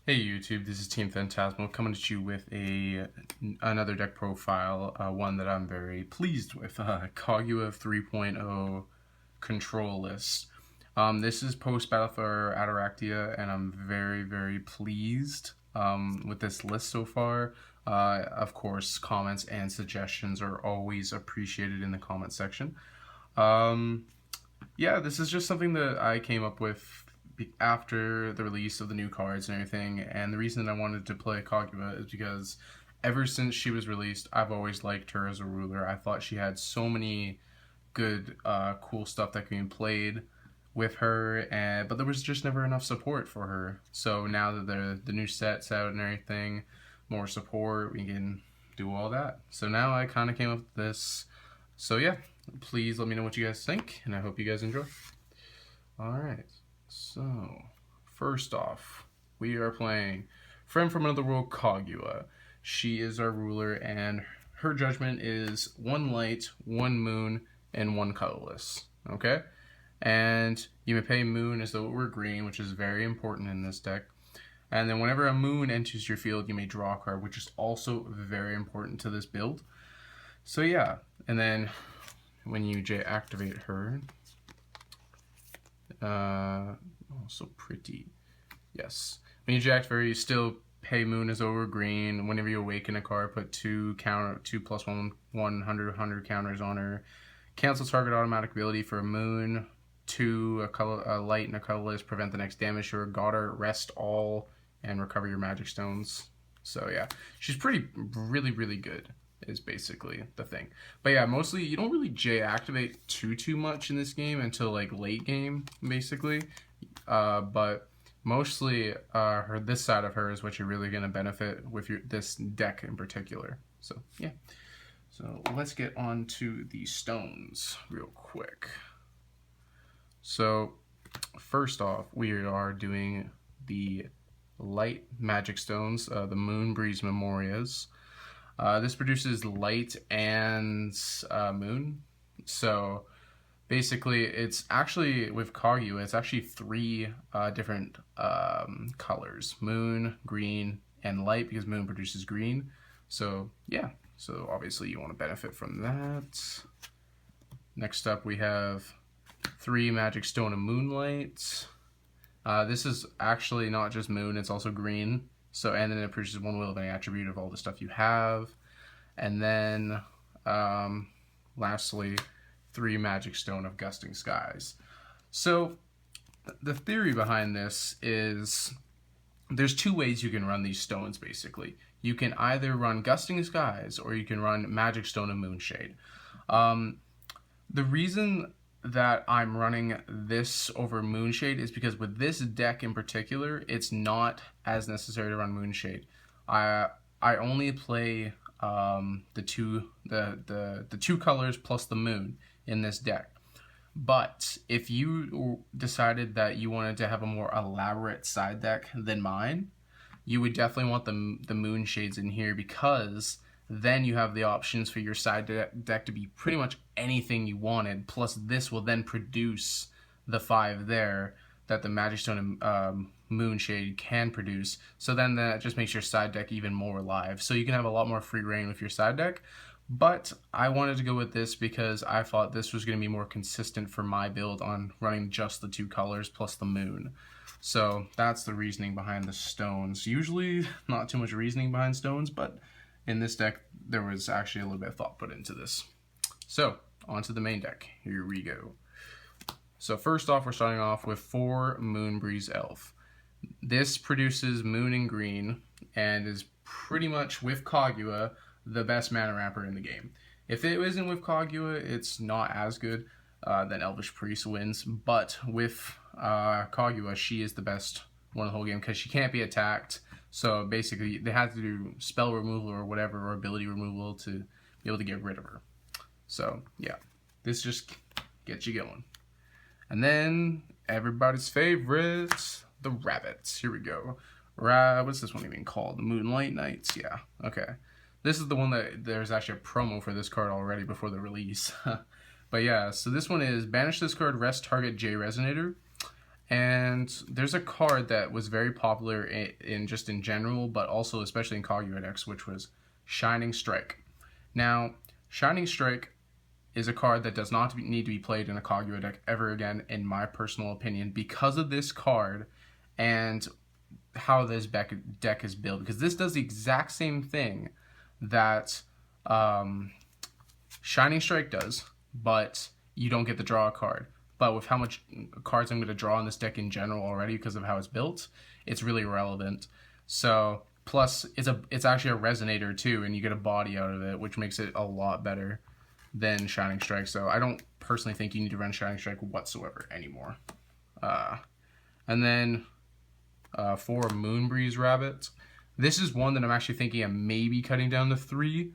Hey YouTube, this is Team Phantasmal coming at you with another deck profile, one that I'm very pleased with, Kaguya 3.0 control list. This is post-battle for Attoractia, and I'm very pleased with this list so far. Of course, comments and suggestions are always appreciated in the comment section. Yeah, this is just something that I came up with after the release of the new cards and everything, and the reason I wanted to play Kaguya is because ever since she was released, I've always liked her as a ruler. I thought she had so many good, cool stuff that can be played with her, but there was just never enough support for her. So now that the new set's out and everything, more support, we can do all that. So now I kind of came up with this. So yeah, please let me know what you guys think, and I hope you guys enjoy. Alright, so first off, we are playing Friend from Another World Kaguya. She is our ruler, and her judgment is 1 light, 1 moon, and 1 colorless. Okay? And you may pay moon as though it were green, which is very important in this deck. And then whenever a moon enters your field, you may draw a card, which is also very important to this build. So yeah, and then when you activate her, oh, so pretty. Yes. When you deactivate her, you still pay moon as over green. Whenever you awaken a card, put 2 plus 100 counters on her. Cancel target automatic ability for a moon. 2 a light and a colorless. Prevent the next damage to her. Got her. Rest all and recover your magic stones. So yeah, she's really good. Is basically the thing. But yeah, mostly you don't really J-activate too much in this game until like late game, basically. But mostly this side of her is what you're really going to benefit with this deck in particular. So yeah. So let's get on to the stones real quick. So first off, we are doing the light magic stones, the Moonbreeze Memorias. This produces light and moon. So basically, it's actually, with Kaguya, it's actually 3 different colors. Moon, green, and light, because moon produces green. So yeah, so obviously you want to benefit from that. Next up, we have 3 magic stone of moonlight. This is actually not just moon, it's also green. So, and then it produces 1 will of any attribute of all the stuff you have. And then, lastly, 3 magic stone of gusting skies. So, the theory behind this is there's 2 ways you can run these stones, basically. You can either run gusting skies, or you can run magic stone of moonshade. The reason that I'm running this over Moonshade is because with this deck in particular, it's not as necessary to run Moonshade. I only play the two colors plus the moon in this deck. But if you decided that you wanted to have a more elaborate side deck than mine, you would definitely want the Moonshades in here, because then you have the options for your side deck to be pretty much anything you wanted, plus this will then produce the 5 there that the Magic Stone and Moonshade can produce. So then that just makes your side deck even more alive. So you can have a lot more free reign with your side deck. But I wanted to go with this because I thought this was going to be more consistent for my build on running just the 2 colors plus the moon. So that's the reasoning behind the stones. Usually not too much reasoning behind stones, but in this deck, there was actually a little bit of thought put into this. So, onto the main deck. Here we go. So first off, we're starting off with 4 Moonbreeze Elf. This produces moon and green, and is pretty much, with Kaguya, the best mana ramper in the game. If it isn't with Kaguya, it's not as good. Then Elvish Priest wins. But with Kaguya, she is the best one of the whole game, because she can't be attacked. So basically, they had to do spell removal or whatever, or ability removal to be able to get rid of her. So yeah, this just gets you going. And then everybody's favorite, the rabbits. Here we go. What's this one even called? The Moonlight Knights? Yeah, okay. This is the one that there's actually a promo for this card already before the release. But yeah, so this one is banish this card, rest target J Resonator. And there's a card that was very popular in just in general, but also especially in Kaguya decks, which was Shining Strike. Now, Shining Strike is a card that does not need to be played in a Kaguya deck ever again, in my personal opinion, because of this card and how this deck is built. Because this does the exact same thing that Shining Strike does, but you don't get to draw a card. But with how much cards I'm going to draw in this deck in general already because of how it's built, it's really relevant. So, plus, it's actually a resonator too, and you get a body out of it, which makes it a lot better than Shining Strike. So I don't personally think you need to run Shining Strike whatsoever anymore. And then for Moonbreeze Rabbit, this is one that I'm actually thinking of maybe cutting down to 3.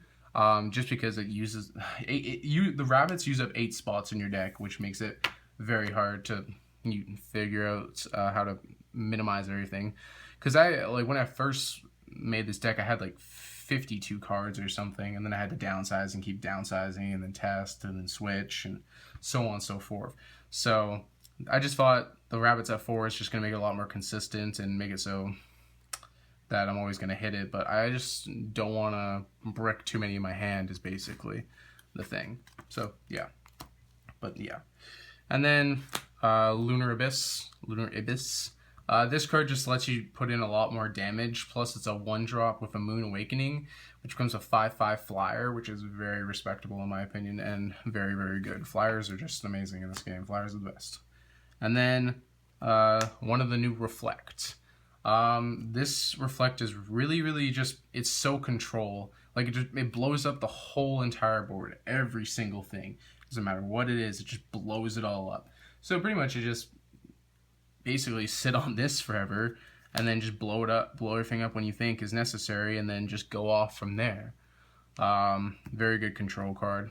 Just because it uses the rabbits use up 8 spots in your deck, which makes it very hard to figure out how to minimize everything. Because when I first made this deck, I had like 52 cards or something, and then I had to downsize and keep downsizing, and then test, and then switch, and so on and so forth. So I just thought the rabbits at 4 is just going to make it a lot more consistent and make it so that I'm always going to hit it, but I just don't want to brick too many in my hand is basically the thing. So, yeah. But, yeah. And then, Lunar Abyss. This card just lets you put in a lot more damage, plus it's a 1-drop with a Moon Awakening, which becomes a 5/5 flyer, which is very respectable in my opinion, and very, very good. Flyers are just amazing in this game. Flyers are the best. And then, one of the new Reflect. This Reflect is really just, it's so control. Like, it blows up the whole entire board, every single thing. Doesn't matter what it is, it just blows it all up. So pretty much you just basically sit on this forever and then just blow everything up when you think is necessary, and then just go off from there. Very good control card.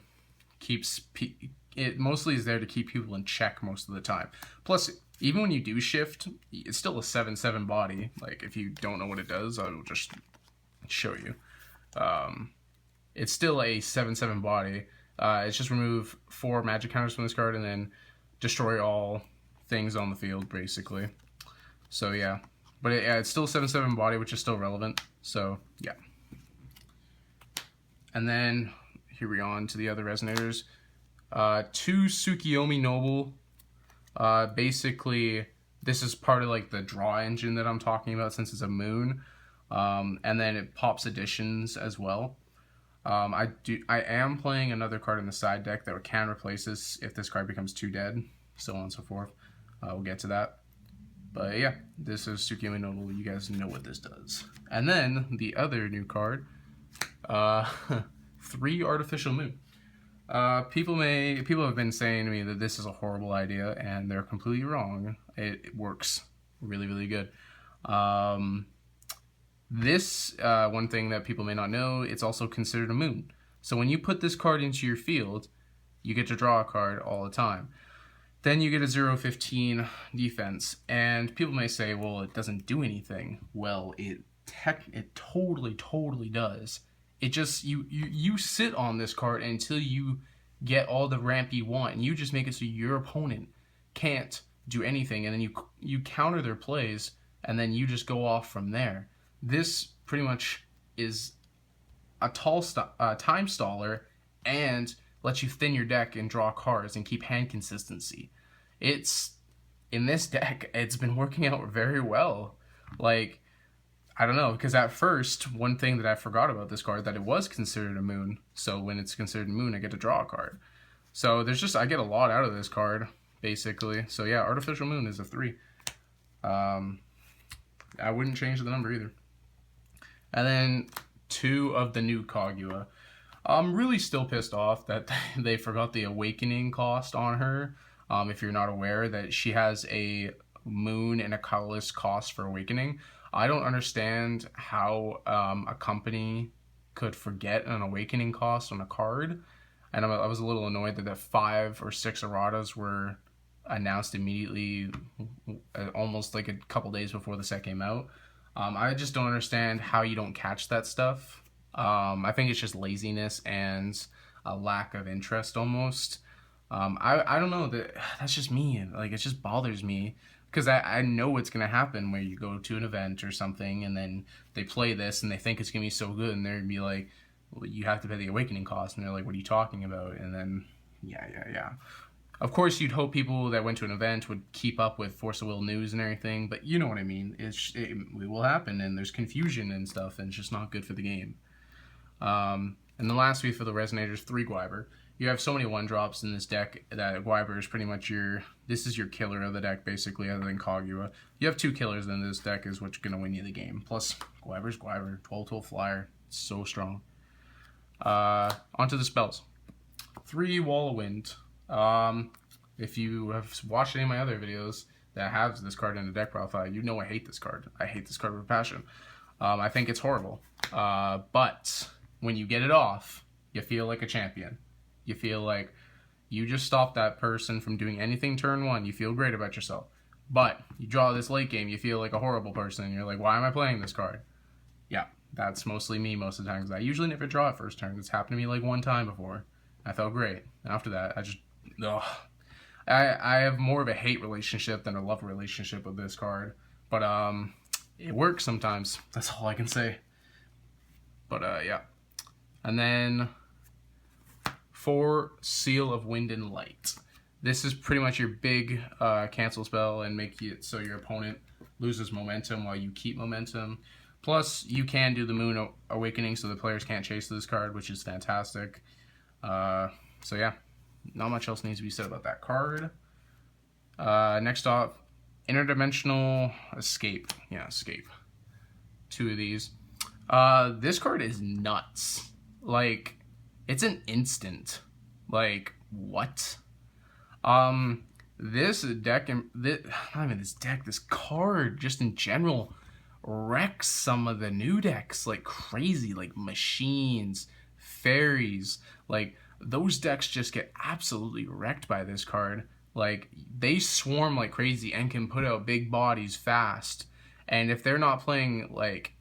It mostly is there to keep people in check most of the time. Plus, even when you do shift, it's still a 7/7 body. Like, if you don't know what it does, I will just show you. It's still a 7/7 body. It's just remove 4 magic counters from this card and then destroy all things on the field, basically. So, yeah. But it's still a 7/7 body, which is still relevant. So, yeah. And then, here we go on to the other resonators. 2 Tsukiyomi Noble. Basically, this is part of like the draw engine that I'm talking about, since it's a moon. And then it pops additions as well. I am playing another card in the side deck that can replace this if this card becomes too dead, so on and so forth. We'll get to that. But yeah, this is Tsukiyomi Noble. You guys know what this does. And then the other new card, 3 Artificial Moon. People have been saying to me that this is a horrible idea, and they're completely wrong. It works really good. This one thing that people may not know, it's also considered a moon. So when you put this card into your field, you get to draw a card all the time. Then you get a 0/15 defense, and people may say, well, it doesn't do anything. Well, it totally does. It just, you sit on this card until you get all the ramp you want, and you just make it so your opponent can't do anything, and then you counter their plays, and then you just go off from there. This pretty much is a time staller, and lets you thin your deck and draw cards and keep hand consistency. In this deck, it's been working out very well. Like, I don't know, because at first, one thing that I forgot about this card, that it was considered a moon. So when it's considered a moon, I get to draw a card. So I get a lot out of this card, basically. So yeah, Artificial Moon is a 3. I wouldn't change the number either. And then 2 of the new Kaguya. I'm really still pissed off that they forgot the Awakening cost on her. If you're not aware, that she has a moon and a colorless cost for Awakening. I don't understand how a company could forget an Awakening cost on a card. And I was a little annoyed that the 5 or 6 erratas were announced immediately, almost like a couple days before the set came out. I just don't understand how you don't catch that stuff. I think it's just laziness and a lack of interest almost. I don't know, that's just me. Like, it just bothers me because I know what's going to happen where you go to an event or something and then they play this and they think it's going to be so good and they're going to be like, well, you have to pay the awakening cost. And they're like, what are you talking about? And then, yeah. Of course, you'd hope people that went to an event would keep up with Force of Will news and everything, but you know what I mean. It will happen, and there's confusion and stuff, and it's just not good for the game. And the last week for the Resonators, 3 Gwyber. You have so many 1-drops in this deck that Gwyber is pretty much this is your killer of the deck, basically, other than Kaguya. You have 2 killers in this deck is what's going to win you the game. Plus, Gwyber's Gwyber, 12-tool flyer, it's so strong. Onto the spells. 3 Wall of Wind. If you have watched any of my other videos that have this card in the deck profile, you know I hate this card. I hate this card with passion. I think it's horrible. But when you get it off, you feel like a champion. You feel like you just stopped that person from doing anything turn 1. You feel great about yourself. But you draw this late game, you feel like a horrible person. You're like, why am I playing this card? Yeah, that's mostly me most of the time, because I usually never draw it first turn. It's happened to me like 1 time before. I felt great. After that, I have more of a hate relationship than a love relationship with this card. But it works sometimes. That's all I can say. But yeah. And then 4 Seal of Wind and Light. This is pretty much your big cancel spell and make it so your opponent loses momentum while you keep momentum. Plus, you can do the Moon Awakening so the players can't chase this card, which is fantastic. So yeah, not much else needs to be said about that card. Next off, Interdimensional Escape. Yeah, Escape. 2 of these. This card is nuts. Like, it's an instant. Like, what? This deck, not even this deck, this card, just in general, wrecks some of the new decks like crazy, like Machines, Fairies, like, those decks just get absolutely wrecked by this card. Like, they swarm like crazy and can put out big bodies fast. And if they're not playing, like,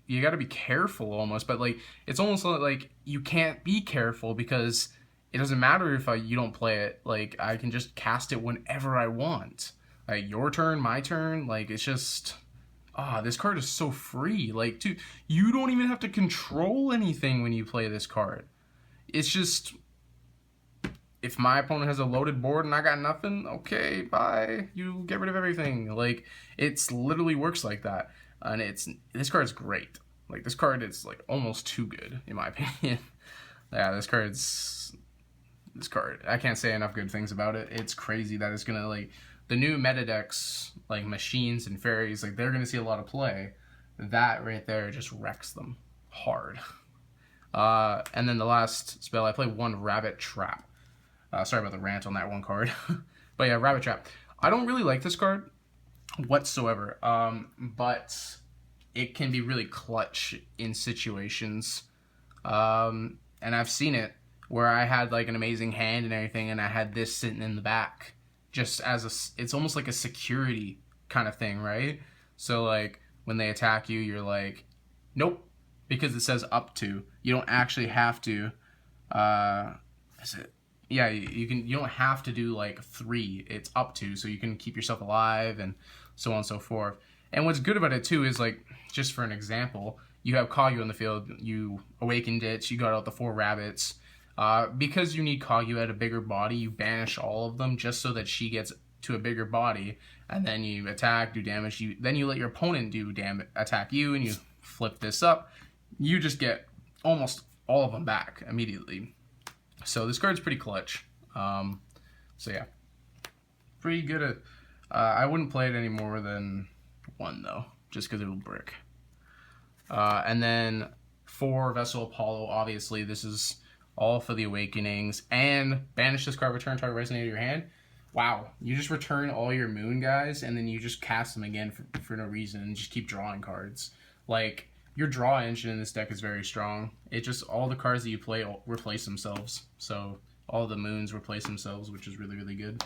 you got to be careful almost. But, like, it's almost like you can't be careful because it doesn't matter if you don't play it. Like, I can just cast it whenever I want. Like, your turn, my turn. Like, it's just... this card is so free. Like, dude, you don't even have to control anything when you play this card. It's just, if my opponent has a loaded board and I got nothing, okay, bye. You get rid of everything. Like, it's literally works like that. And this card's great. Like, this card is, like, almost too good, in my opinion. Yeah, this card, I can't say enough good things about it. It's crazy that it's gonna, like, the new meta decks, like Machines and Fairies, like, they're gonna see a lot of play. That right there just wrecks them hard. And then the last spell, I play 1 Rabbit Trap. Sorry about the rant on that one card. But yeah, Rabbit Trap. I don't really like this card whatsoever, but it can be really clutch in situations. And I've seen it where I had like an amazing hand and everything, and I had this sitting in the back just as it's almost like a security kind of thing, right? So like when they attack you, you're like, nope, because it says up to. You don't actually have to. Is it? Yeah, you don't have to do like 3. It's up to, so you can keep yourself alive and so on and so forth. And what's good about it too is, like, just for an example, you have Kaguya in the field. You awakened it. You got out the 4 rabbits. Because you need Kaguya at a bigger body, you banish all of them just so that she gets to a bigger body, and then you attack, do damage. Then you let your opponent do attack you, and you flip this up. You just get almost all of them back immediately. So this card's pretty clutch. So yeah, pretty good at. I wouldn't play it any more than 1 though, just because it'll brick. And then 4 Vessel Apollo. Obviously, this is all for the awakenings. And banish this card, return target resonator to your hand. Wow, you just return all your moon guys, and then you just cast them again for no reason, and just keep drawing cards. Like, your draw engine in this deck is very strong. It just, all the cards that you play replace themselves. So all the moons replace themselves, which is really, really good.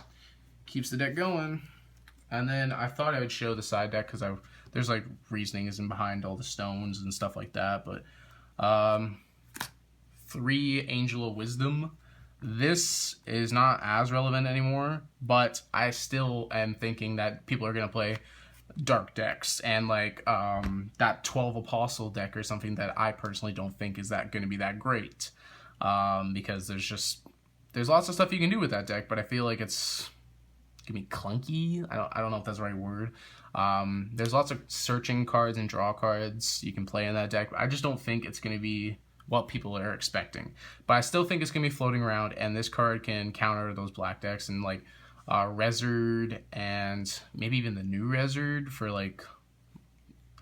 Keeps the deck going. And then I thought I would show the side deck because there's like reasonings in behind all the stones and stuff like that. But 3 Angel of Wisdom. this is not as relevant anymore, but I still am thinking that people are going to play dark decks and like that 12 Apostle deck or something that I personally don't think is that going to be that great, because there's lots of stuff you can do with that deck, but I feel like it's gonna be clunky. I don't know if that's the right word. There's lots of searching cards and draw cards you can play in that deck. I just don't think it's gonna be what people are expecting. But I still think it's gonna be floating around, and this card can counter those black decks and like Rezzard and maybe even the new Rezzard for like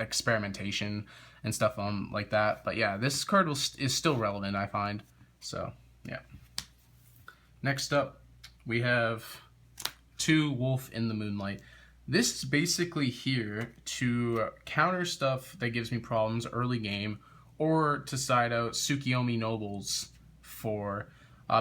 experimentation and stuff like that. But yeah, this card is still relevant, I find. So yeah. Next up, we have 2 Wolf in the Moonlight. This is basically here to counter stuff that gives me problems early game, or to side out Tsukiyomi Nobles for,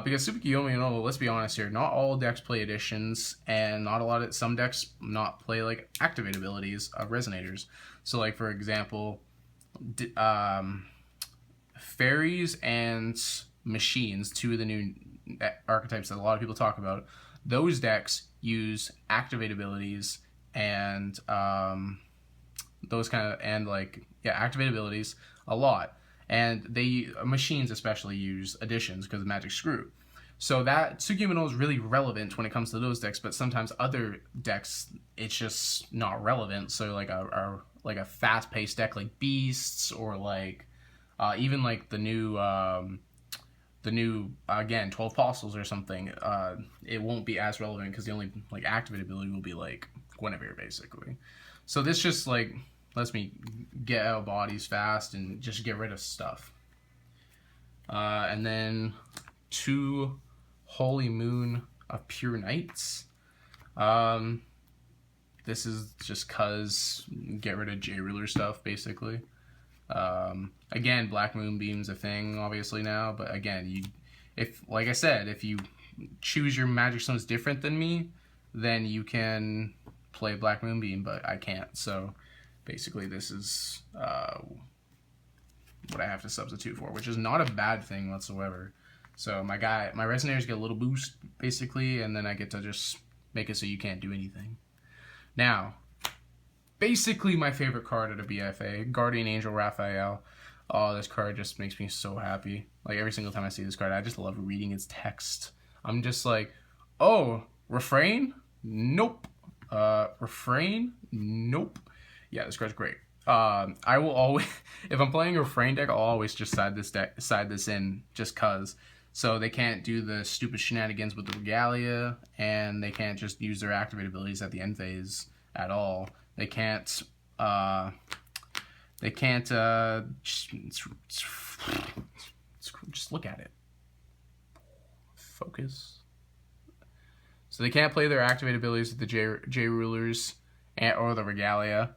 because Tsukiyomi Noble, let's be honest here, not all decks play additions, and some decks not play like activate abilities of resonators. So like for example, fairies and machines, 2 of the new archetypes that a lot of people talk about, those decks use activate abilities and those kind of, and like, yeah, activate abilities a lot, and machines especially use additions because of Magic Screw. So that Tsukiyomi no is really relevant when it comes to those decks, but sometimes other decks it's just not relevant. So like a fast-paced deck like Beasts, or like even like the new again 12 Apostles or something, it won't be as relevant because the only like activate ability will be like Guinevere basically. So this just like lets me get out bodies fast and just get rid of stuff. And then 2 Holy Moon of Pure Knights. This is just cause get rid of J-Ruler stuff basically. Again, Black Moonbeam's a thing obviously now, but again, if like I said, if you choose your Magic Stones different than me, then you can play Black Moonbeam, but I can't. So basically this is what I have to substitute for, which is not a bad thing whatsoever. So my resonators get a little boost basically, and then I get to just make it so you can't do anything. Now, basically my favorite card at a BFA, Guardian Angel Raphael. Oh, this card just makes me so happy. Like every single time I see this card, I just love reading its text. I'm just like, oh, refrain? Nope. Refrain? Nope. Yeah, this card's great. I will always, if I'm playing a refrain deck, I'll always just side this in just cause. So they can't do the stupid shenanigans with the Regalia, and they can't just use their activate abilities at the end phase at all. They can't just look at it. Focus. So they can't play their activate abilities with the J-Rulers or the Regalia,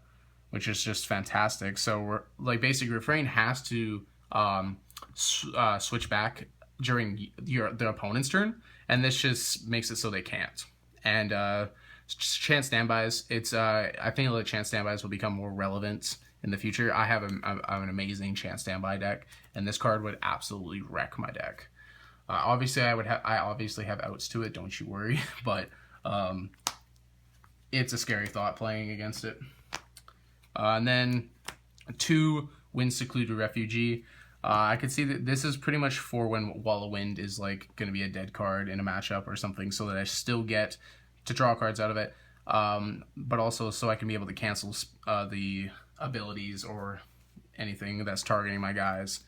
which is just fantastic. So like basically refrain has to switch back during their opponent's turn, and this just makes it so they can't. And chance standbys, I think that chance standbys will become more relevant in the future. I have an amazing chance standby deck, and this card would absolutely wreck my deck. Obviously, I obviously have outs to it. Don't you worry, but it's a scary thought playing against it. And then 2 Wind Secluded Refugee. I could see that this is pretty much for when Wall of Wind is like going to be a dead card in a matchup or something, so that I still get to draw cards out of it, but also so I can be able to cancel the abilities or anything that's targeting my guys.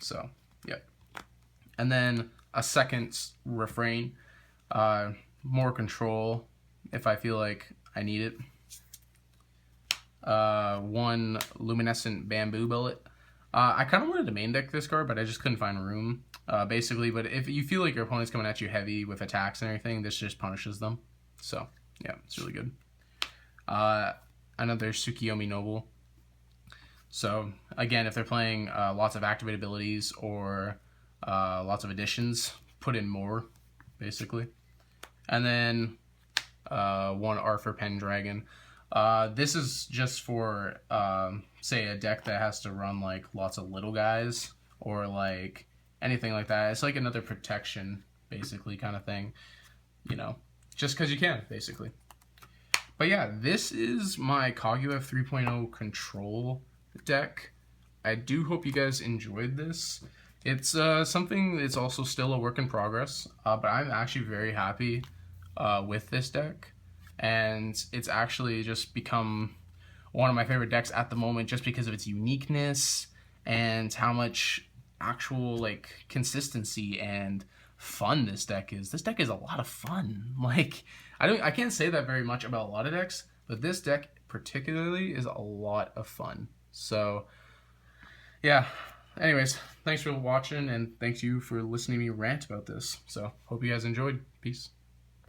So, yep. And then a second refrain, more control if I feel like I need it. 1 Luminescent Bamboo Bullet. I kind of wanted to main deck this card, but I just couldn't find room, basically. But if you feel like your opponent's coming at you heavy with attacks and everything, this just punishes them. So, yeah, it's really good. Another Tsukiyomi Noble. So, again, if they're playing lots of activate abilities or lots of additions, put in more, basically. And then 1 Arthur Pendragon. This is just for, say, a deck that has to run, like, lots of little guys or, like, anything like that. It's like another protection basically, kind of thing. You know, just because you can, basically. But yeah, this is my Kaguya 3.0 control deck. I do hope you guys enjoyed this. It's something that's also still a work in progress, but I'm actually very happy with this deck, and it's actually just become one of my favorite decks at the moment just because of its uniqueness and how much actual like consistency and fun this deck is. This deck is a lot of fun. Like I can't say that very much about a lot of decks, but this deck particularly is a lot of fun. So yeah, anyways, thanks for watching, and thanks you for listening to me rant about this. So hope you guys enjoyed. Peace.